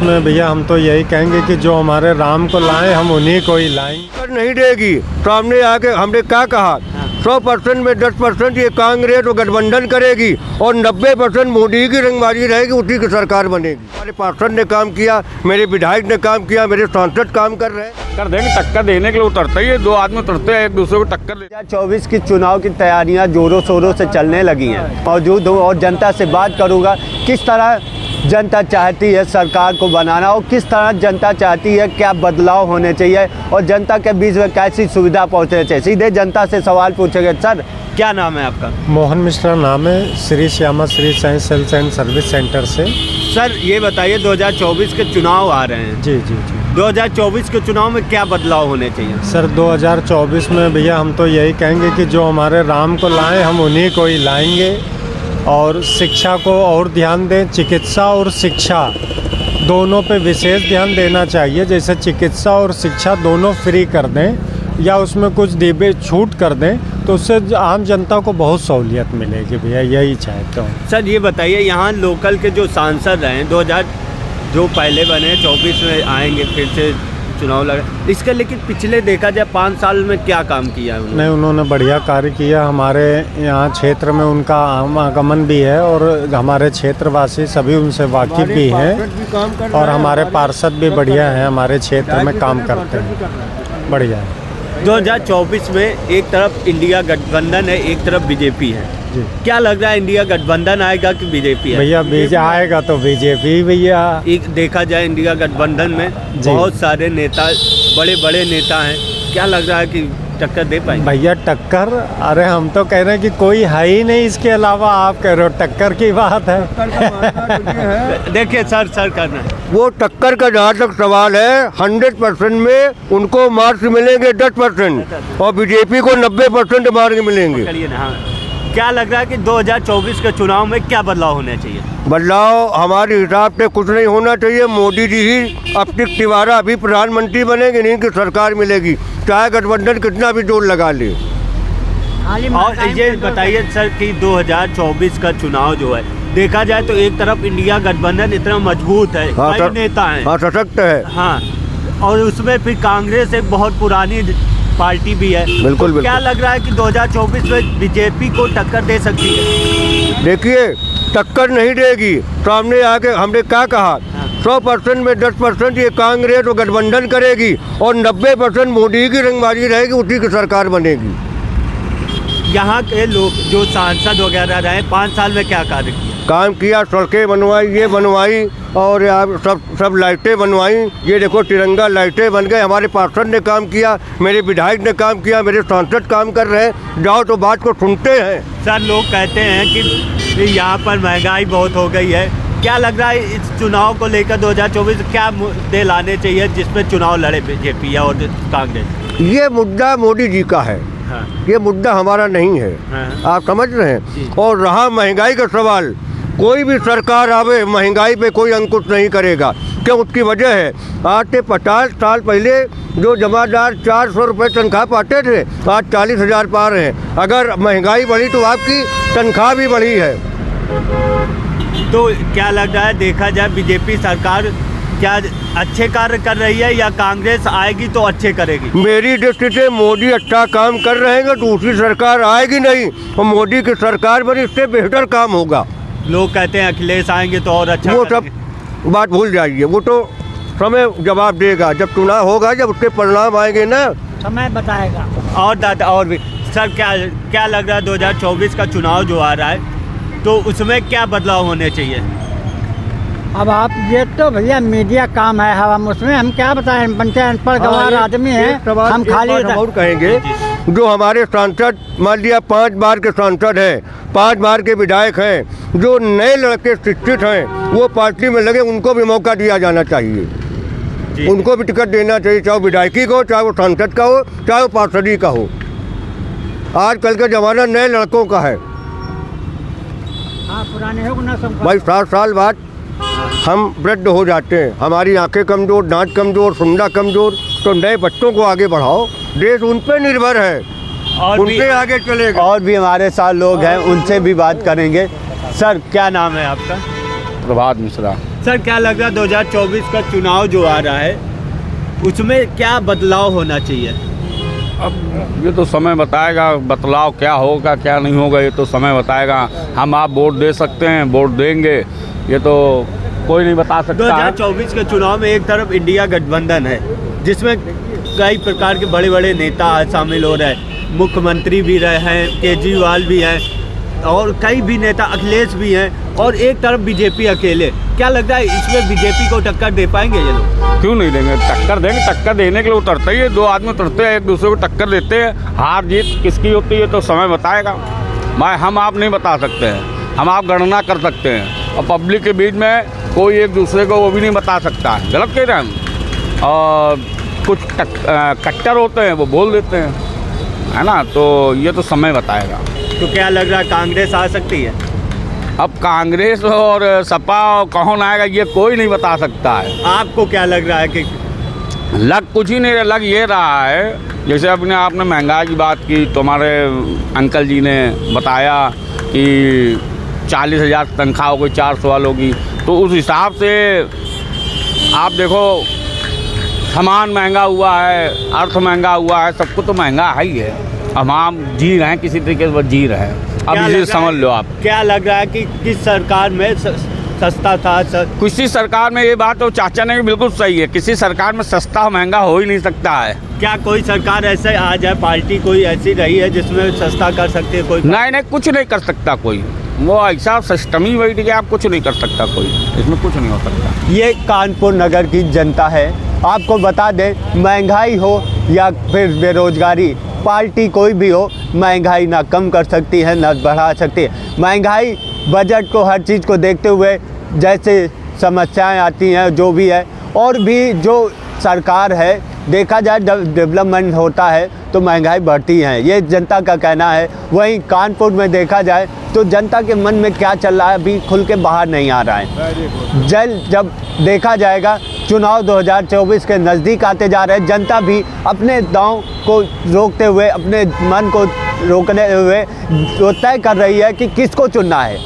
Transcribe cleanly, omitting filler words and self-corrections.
में भैया हम तो यही कहेंगे कि जो हमारे राम को लाए हम उन्हीं को ही लाएंगे। नहीं देगी सामने आके हमने क्या कहा 100% में 10% ये कांग्रेस और गठबंधन करेगी और 90% मोदी की रंगबाजी रहेगी, उसी की सरकार बनेगी। हमारे पार्षद ने काम किया, मेरे विधायक ने काम किया, मेरे सांसद काम कर रहे हैं। कर देंगे, टक्कर देने के लिए उतरते ही दो आदमी उतरते हैं एक दूसरे को टक्कर दे। 2024 की चुनाव की तैयारियां जोरों शोरों से चलने लगी हैं। मौजूद हूँ और जनता से बात करूँगा किस तरह जनता चाहती है सरकार को बनाना और किस तरह जनता चाहती है क्या बदलाव होने चाहिए और जनता के बीच में कैसी सुविधा पहुंचनी चाहिए। सीधे जनता से सवाल पूछेंगे। सर क्या नाम है आपका? मोहन मिश्रा नाम है, Shri Shyama Shri Sai sales and service centre से। सर ये बताइए 2024 के चुनाव आ रहे हैं। जी जी जी। 2024 के चुनाव में क्या बदलाव होने चाहिए? सर 2024 में भैया हम तो यही कहेंगे कि जो हमारे राम को लाए हम उन्हीं को ही लाएंगे और शिक्षा को और ध्यान दें। चिकित्सा और शिक्षा दोनों पे विशेष ध्यान देना चाहिए। जैसे चिकित्सा और शिक्षा दोनों फ्री कर दें या उसमें कुछ डिब्बे छूट कर दें तो उससे आम जनता को बहुत सहूलियत मिलेगी भैया, यही चाहता हूँ। सर ये बताइए यहाँ लोकल के जो सांसद हैं 2000 जो पहले बने 24 में आएंगे फिर से चुनाव लगा, इसका लेकिन पिछले देखा जाए 5 साल में क्या काम किया है उन्होंने? नहीं, उन्होंने बढ़िया कार्य किया। हमारे यहाँ क्षेत्र में उनका आगमन भी है और हमारे क्षेत्रवासी सभी उनसे वाकिफ भी हैं और हमारे पार्षद भी बढ़िया हैं, हमारे क्षेत्र में काम करते हैं, बढ़िया है। 2024 में एक तरफ इंडिया गठबंधन है, एक तरफ बीजेपी है। क्या लग रहा है इंडिया गठबंधन आएगा कि बीजेपी है? भैया बीजेपी आएगा तो बीजेपी भैया। एक देखा जाए इंडिया गठबंधन में बहुत सारे नेता, बड़े बड़े नेता हैं, क्या लग रहा है कि टक्कर दे पाएंगे? भैया टक्कर, अरे हम तो कह रहे हैं कि कोई है ही नहीं इसके अलावा, आप कह रहे हो टक्कर की बात है। देखिए सर करना है वो टक्कर का जहाँ तक सवाल है 100% में उनको मार्क्स मिलेंगे 10% और बीजेपी को 90% मार्क्स मिलेंगे। करिए ना। हाँ, क्या लग रहा है कि 2024 के चुनाव में क्या बदलाव होने चाहिए? बदलाव हमारे हिसाब से कुछ नहीं होना चाहिए। मोदी जी ही अब तक तिवारा अभी प्रधानमंत्री बनेंगे, नहीं कि सरकार मिलेगी, चाहे गठबंधन कितना भी जोर लगा ले। और ये बताइए सर कि 2024 का चुनाव जो है देखा जाए तो एक तरफ इंडिया गठबंधन इतना मजबूत है, कई नेता हैं, हाँ सशक्त है, हाँ, और उसमें फिर कांग्रेस एक बहुत पुरानी पार्टी भी है। बिल्कुल, तो क्या लग रहा है कि 2024 में बीजेपी को टक्कर दे सकती है? देखिए टक्कर नहीं देगी सामने आके हमने क्या कहा 100% में 10% ये कांग्रेस और गठबंधन करेगी और 90% मोदी की रंगबाजी रहेगी, उसी की सरकार बनेगी। यहाँ के लोग जो सांसद वगैरह रहे 5 साल में क्या कार्य किया? काम किया, सड़कें बनवाई, ये बनवाई और यहाँ सब लाइटें बनवाई। ये देखो तिरंगा लाइटें बन गए। हमारे पार्षद ने काम किया, मेरे विधायक ने काम किया, मेरे सांसद काम कर रहे हैं। जाओ तो बात को सुनते हैं। सर लोग कहते हैं कि यहाँ पर महंगाई बहुत हो गई है, क्या लग रहा है इस चुनाव को लेकर 2024 क्या मुद्दे लाने चाहिए जिसमें चुनाव लड़े बीजेपी और कांग्रेस? ये मुद्दा मोदी जी का है, हाँ। ये मुद्दा हमारा नहीं है, हाँ। आप समझ रहे हैं। और रहा महंगाई का सवाल, कोई भी सरकार आवे महंगाई पे कोई अंकुश नहीं करेगा। क्यों? उसकी वजह है आज से 50 साल पहले जो जमादार 400 रुपये तनख्वाह पाते थे आज 40,000 पा रहे हैं। अगर महंगाई बढ़ी तो आपकी तनख्वाह भी बढ़ी है। तो क्या लग रहा है देखा जाए बीजेपी सरकार क्या अच्छे कार्य कर रही है या कांग्रेस आएगी तो अच्छे करेगी? मेरी दृष्टि से मोदी अच्छा काम कर रहे हैं, दूसरी सरकार आएगी नहीं और मोदी की सरकार बनी, इससे बेहतर काम होगा। लोग कहते हैं अखिलेश आएंगे तो और अच्छा। वो सब बात भूल जाइए, वो तो समय जवाब देगा, जब चुनाव होगा, जब उसके परिणाम आएंगे ना, समय बताएगा। और दादा और भी सर क्या लग रहा है 2024 का चुनाव जो आ रहा है तो उसमें क्या बदलाव होने चाहिए? अब आप ये तो भैया मीडिया काम है, हम उसमें हम क्या बताएं, पंचायत पर गवार आदमी है, हम खाली और कहेंगे। जो हमारे सांसद मान लिया 5 बार के सांसद हैं, 5 बार के विधायक हैं, जो नए लड़के शिक्षित हैं वो पार्टी में लगे, उनको भी मौका दिया जाना चाहिए। उनको भी टिकट देना चाहिए, चाहे विधायकी का हो, चाहे वो सांसद का हो, चाहे वो पार्षदी का हो। आजकल का जमाना नए लड़कों का है। पुराने हो ना सब भाई 7 साल बाद हम वृद्ध हो जाते हैं, हमारी आंखें कमज़ोर, दांत कमज़ोर, सुनना कमज़ोर, तो नए बच्चों को आगे बढ़ाओ, देश उन पर निर्भर है, और उनसे आगे चलेगा। और भी हमारे साथ लोग हैं, उनसे भी बात करेंगे। सर क्या नाम है आपका? प्रभात मिश्रा। सर क्या लग रहा है 2024 का चुनाव जो आ रहा है उसमें क्या बदलाव होना चाहिए? अब ये तो समय बताएगा, बदलाव क्या होगा क्या नहीं होगा ये तो समय बताएगा। हम आप वोट दे सकते हैं, वोट देंगे, ये तो कोई नहीं बता सकता है। 2024 के चुनाव में एक तरफ इंडिया गठबंधन है जिसमें कई प्रकार के बड़े बड़े नेता शामिल हो रहे हैं, मुख्यमंत्री भी रहे हैं, केजरीवाल भी हैं और कई भी नेता, अखिलेश भी हैं, और एक तरफ बीजेपी अकेले। क्या लगता है इसमें बीजेपी को टक्कर दे पाएंगे ये लोग? क्यों नहीं देंगे, टक्कर देंगे। टक्कर देने के लिए उतरते ही दो आदमी उतरते हैं, एक दूसरे को टक्कर देते हैं। हार जीत किसकी होती है तो समय बताएगा। हम आप नहीं बता सकते हैं, हम आप गणना कर सकते हैं, और पब्लिक के बीच में कोई एक दूसरे को वो भी नहीं बता सकता है। गलत कह रहे हैं हम। और कुछ कट्टर होते हैं वो बोल देते हैं, है ना, तो ये तो समय बताएगा। तो क्या लग रहा है कांग्रेस आ सकती है? अब कांग्रेस और सपा कौन आएगा ये कोई नहीं बता सकता है। आपको क्या लग रहा है कि लग कुछ ही नहीं, लग ये रहा है जैसे अपने आपने महंगाई की बात की तो हमारे अंकल जी ने बताया कि 40,000 तनख्वाह हो गई, 400 वालों की, तो उस हिसाब से आप देखो सामान महंगा हुआ है, अर्थ महंगा हुआ है, सब कुछ तो महंगा है ही है। अब हम जी रहे हैं किसी तरीके से, बस जी रहे हैं। अब इसे समझ लो आप। क्या लग रहा है कि किस सरकार में सस्ता था? किसी सरकार में, ये बात तो चाचा ने भी बिल्कुल सही है, किसी सरकार में सस्ता महंगा हो ही नहीं सकता है। क्या कोई सरकार ऐसे आ जाए, पार्टी कोई ऐसी रही है जिसमें सस्ता कर सकती है? कोई नहीं, कुछ नहीं कर सकता कोई, वो ऐसा सिस्टम ही बैठ गया, आप कुछ नहीं कर सकता कोई, इसमें कुछ नहीं हो सकता। ये कानपुर नगर की जनता है। आपको बता दें, महंगाई हो या फिर बेरोजगारी, पार्टी कोई भी हो, महंगाई ना कम कर सकती है ना बढ़ा सकती है। महंगाई बजट को, हर चीज़ को देखते हुए जैसे समस्याएं आती हैं जो भी है, और भी जो सरकार है, देखा जाए जब डेवलपमेंट होता है तो महंगाई बढ़ती है, ये जनता का कहना है। वहीं कानपुर में देखा जाए तो जनता के मन में क्या चल रहा है अभी खुल के बाहर नहीं आ रहा है। जब देखा जाएगा, चुनाव 2024 के नज़दीक आते जा रहे हैं, जनता भी अपने दांव को रोकते हुए, अपने मन को रोकने हुए तय कर रही है कि किसको चुनना है।